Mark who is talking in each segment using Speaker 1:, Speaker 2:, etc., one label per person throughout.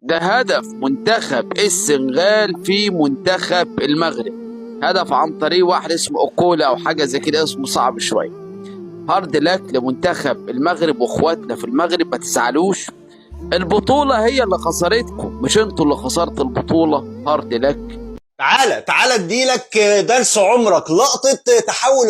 Speaker 1: ده هدف منتخب السنغال في منتخب المغرب. هدف عن طريق واحد اسمه اوكولا او حاجه زي كده، اسمه صعب شويه. هارد لك لمنتخب المغرب واخواتنا في المغرب، ما تزعلوش. البطوله هي اللي خسرتكم، مش انتوا اللي خسرتوا البطوله. هارد لك.
Speaker 2: تعالى تعالى اديلك درس عمرك. لقطة تحول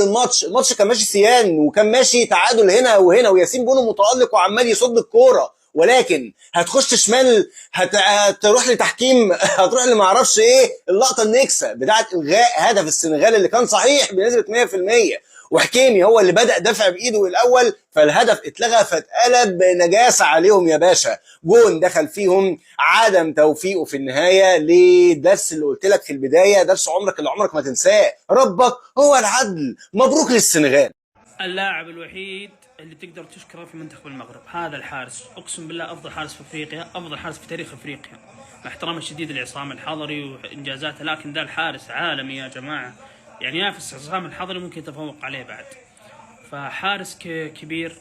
Speaker 2: الماتش كان ماشي سيان، وكان ماشي تعادل هنا وهنا، وياسين بونو متألق وعمال يصد الكورة، ولكن هتخش شمال، هتروح لتحكيم هتروح لما اعرفش ايه. اللقطة النكسة بتاعت الغاء هدف السنغال اللي كان صحيح بنسبة 100%، وحكيمي هو اللي بدأ دفع بإيده الأول، فالهدف اتلغى فاتقلب نجاسة عليهم يا باشا. جون دخل فيهم، عدم توفيقه في النهاية لدرس اللي قلت لك في البداية، درس عمرك اللي عمرك ما تنساه، ربك هو العدل. مبروك للسنغال.
Speaker 3: اللاعب الوحيد اللي تقدر تشكره في منتخب المغرب هذا الحارس، اقسم بالله افضل حارس في افريقيا، افضل حارس في تاريخ افريقيا، مع احترامي الشديد لعصام الحضري وانجازاته، لكن ذا الحارس عالمي يا جماعه، يعني ينافس عصام الحضري، ممكن يتفوق عليه بعد. فحارس كبير،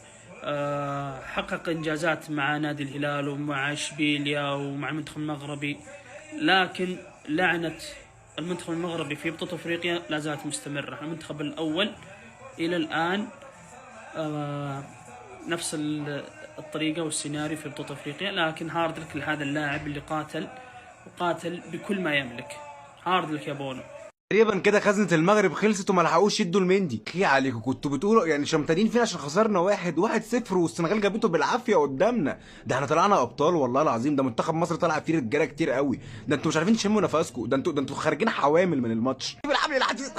Speaker 3: حقق انجازات مع نادي الهلال ومع اشبيليا ومع المنتخب المغربي، لكن لعنه المنتخب المغربي في بطوله افريقيا لا زالت مستمره. المنتخب الاول الى الان نفس الطريقة والسيناريو في بطولة أفريقيا، لكن هارد لك لهذا اللاعب اللي وقاتل بكل ما يملك. هارد لك يا بونو.
Speaker 4: تقريبا كده خزنة المغرب خلصت وما لحقوش يدوا المندي. خي عليكم، كنتوا بتقولوا يعني شمتانين فينا عشان خسرنا 1-0 والسنغال جابته بالعافيه قدامنا. ده احنا طلعنا ابطال والله العظيم. ده منتخب مصر طلع فيه رجاله كتير قوي. ده انتوا مش عارفين تشموا نفسكم. ده انتوا خارجين حوامل من الماتش. بالعافيه العزيز.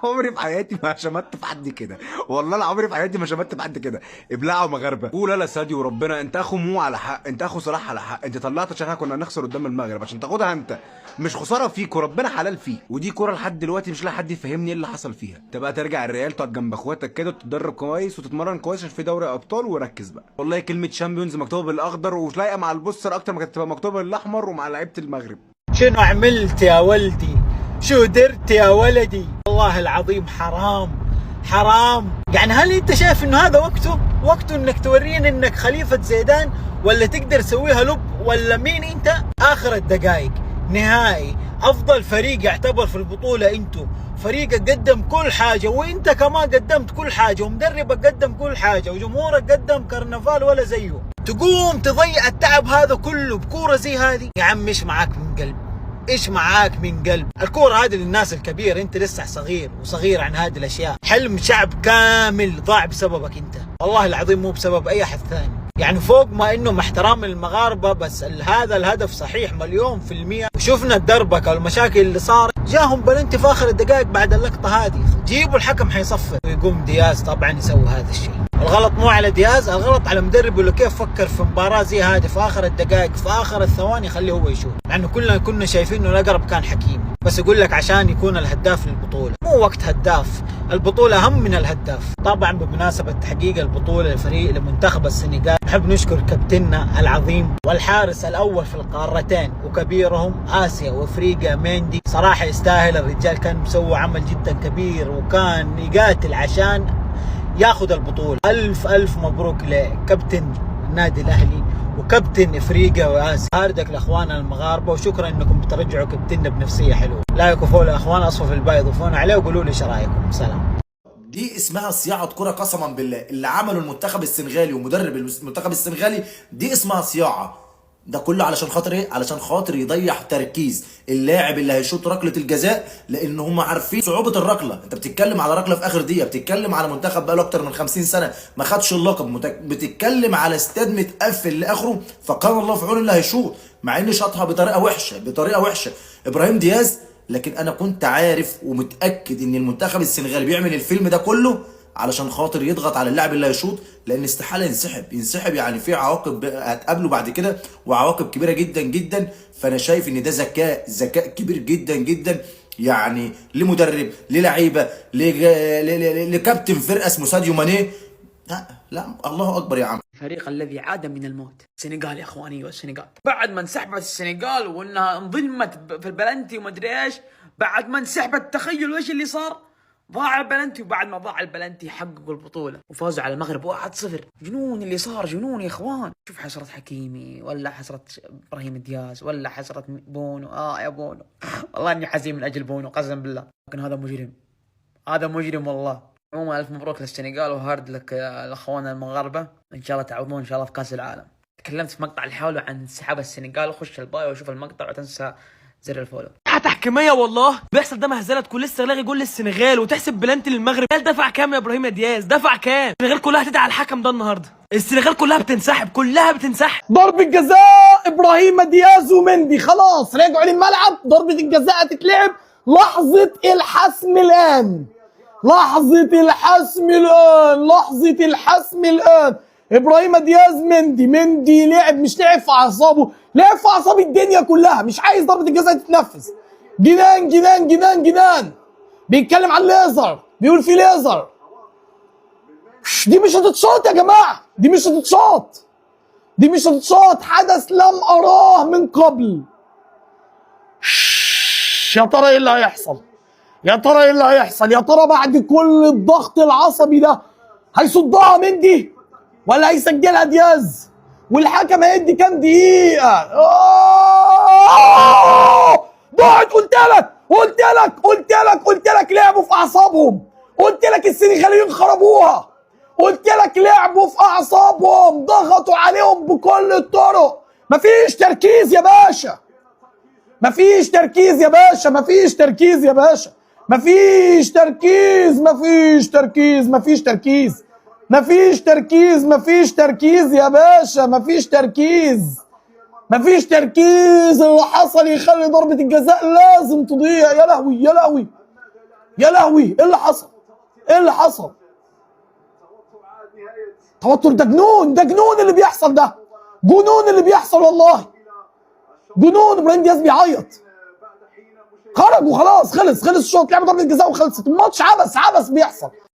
Speaker 4: عمري في حياتي ما شمت في حد كده، والله العمري في حياتي ما شمت في حد كده. ابلعوا مغاربه. قول لا ساديو وربنا، انت اخو مو على حق، انت اخو صلاح على حق. انت طلعت عشان احنا كنا نخسر قدام المغرب عشان تاخدها انت، مش خساره فيك، وربنا حلال فيك. ودي كوره لحد دلوقتي مش لاقي حد يفهمني ايه اللي حصل فيها. تبقى ترجع الريال تقعد جنب اخواتك كده وتتدرب كويس وتتمرن كويس عشان في دوري ابطال، وركز بقى. والله كلمه شامبيونز مكتوبه بالاخضر ومش لايقه مع البوستر اكتر ما كانت تبقى مكتوبه بالاحمر ومع لعيبه المغرب.
Speaker 5: شنو عملت يا ولدي؟ شو درت يا ولدي؟ والله العظيم حرام حرام. يعني هل انت شايف انه هذا وقته انك تورينا انك خليفة زيدان، ولا تقدر تسويها لب، ولا مين انت؟ اخر الدقائق نهائي، افضل فريق يعتبر في البطولة انتو، فريقك قدم كل حاجة، وانت كمان قدمت كل حاجة، ومدربك قدم كل حاجة، وجمهورك قدم كرنفال ولا زيه، تقوم تضيع التعب هذا كله بكورة زي هذه؟ يا عم ايش معاك من قلب؟ ايش معاك من قلب؟ الكورة هذه للناس الكبيرة، انت لسه صغير وصغير عن هذه الاشياء. حلم شعب كامل ضاع بسببك انت، والله العظيم مو بسبب اي احد ثاني. يعني فوق ما انه مع احترام المغاربة، بس هذا الهدف صحيح مليون في المية، وشفنا الدربكة والمشاكل اللي صارت، جاهم بلنتي في اخر الدقائق بعد اللقطة هذه، جيبوا الحكم حيصفر، ويقوم دياز طبعا يسوي هذا الشيء. الغلط مو على دياز، الغلط على مدرب، اللي كيف فكر في مباراة زي هذه في اخر الدقائق، في اخر الثواني، خليه هو يشوف، لانه كلنا كنا شايفين انه الاقرب كان حكيمي، بس يقول لك عشان يكون الهداف للبطولة. مو وقت هداف، البطولة اهم من الهداف. طبعا بمناسبة تحقيق البطولة لفريق لمنتخب السنغال، نحب نشكر كابتننا العظيم والحارس الاول في القارتين وكبيرهم اسيا وافريقيا ميندي، صراحة يستاهل. الرجال كان مسوي عمل جدا كبير، وكان يقاتل عشان ياخذ البطولة. الف مبروك لكابتن النادي الاهلي وكابتن افريقيا واسيا. هاردك لاخواننا المغاربه، وشكرا انكم بترجعوا كابتننا بنفسيه حلوه. لايك وفولو يا اخوان، اصفوا في الباقي يضيفون عليه وقولوا لي ايش رايكم. سلام.
Speaker 6: دي اسمها صياعة كرة قسما بالله. اللي عمله المنتخب السنغالي ومدرب المنتخب السنغالي دي اسمها صياعة. ده كله علشان خاطر ايه؟ علشان خاطر يضيع تركيز اللاعب اللي هيشوط ركله الجزاء، لان هم عارفين صعوبه الركله. انت بتتكلم على ركله في اخر دقيقه، بتتكلم على منتخب بقاله اكتر من 50 سنه ما خدش اللقب، بتتكلم على استاد متقفل لاخره، فكان الله في عون اللي هيشوط، مع ان شاطها بطريقه وحشه ابراهيم دياز. لكن انا كنت عارف ومتاكد ان المنتخب السنغالي بيعمل الفيلم ده كله علشان خاطر يضغط على اللاعب اللي هيشوط، لان استحاله ينسحب. يعني في عواقب هتقابله بعد كده، وعواقب كبيره جدا جدا. فانا شايف ان ده ذكاء كبير جدا جدا، يعني لمدرب، للعيبه، لكابتن فرقه اسمه ساديو ماني. لا الله اكبر يا عم.
Speaker 7: الفريق الذي عاد من الموت السنغال يا اخواني، والسنغال بعد ما انسحبت السنغال وانها انضمت في البلنتي وما ادري ايش، بعد ما انسحبت تخيلوا ايش اللي صار. ضاع البلنتي، وبعد ما ضاع البلنتي حققوا البطولة وفازوا على المغرب 1-0. جنون اللي صار، جنون يا اخوان. شوف حسرة حكيمي، ولا حسرة ابراهيم دياز، ولا حسرة بونو. يا بونو والله اني حزين من اجل بونو قسما بالله، لكن هذا مجرم، هذا مجرم والله. عموما الف مبروك للسنغال، وهارد لك الاخوان المغاربة، ان شاء الله تعوضون ان شاء الله في كاس العالم. تكلمت في مقطع الحول عن انسحاب السنغال، وخش البايو وشوف المقطع وتنسى زر الفولو.
Speaker 8: تحكيميه والله بيحصل ده مهزله، كل استغلاق يقول للسنغال وتحسب بلنتي للمغرب. دفع كام يا ابراهيم دياز؟ دفع كام؟ السنغال كلها هتدعي على الحكم ده النهارده، السنغال كلها بتنسحب، كلها بتنسحب.
Speaker 5: ضربة جزاء ابراهيم دياز ومندي، خلاص رجعوا للملعب، ضربة الجزاء هتتلعب. لحظة الحسم الآن، لحظة الحسم الآن، لحظة الحسم الآن. ابراهيم دياز مندي لعب، مش لعب في اعصابه، لعب في اعصاب الدنيا كلها، مش عايز ضربة الجزاء تتنفذ. جنان بيتكلم عن ليزر، بيقول في ليزر. دي مش هتتشاط يا جماعة، دي مش هتتشاط، حدث لم أراه من قبل. يا ترى ايه اللي هيحصل؟ يا ترى بعد كل الضغط العصبي ده هيصدها مندي ولا هيسجلها دياز؟ والحكم هيدي كام دقيقة؟ ضاعت. قلت لك لعبوا في أعصابهم، قلت لك السنغاليين خربوها، قلت لك لعبوا في أعصابهم، ضغطوا عليهم بكل الطرق. مفيش تركيز يا باشا، مفيش تركيز يا باشا، مفيش تركيز يا باشا، مفيش تركيز، مفيش تركيز، مفيش تركيز، مفيش تركيز، مفيش تركيز يا باشا، مفيش تركيز، مفيش تركيز. اللي حصل يخلي ضربة الجزاء لازم تضيع. يا لهوي يا لهوي يا لهوي، ايه اللي حصل؟ ايه اللي حصل؟ توتر، ده جنون، ده جنون اللي بيحصل، ده جنون اللي بيحصل والله، جنون. ابراهيم دياز بيعيط، خرج وخلاص، خلص الشوط، لعبوا ضربة جزاء وخلصت الماتش. عبث بيحصل.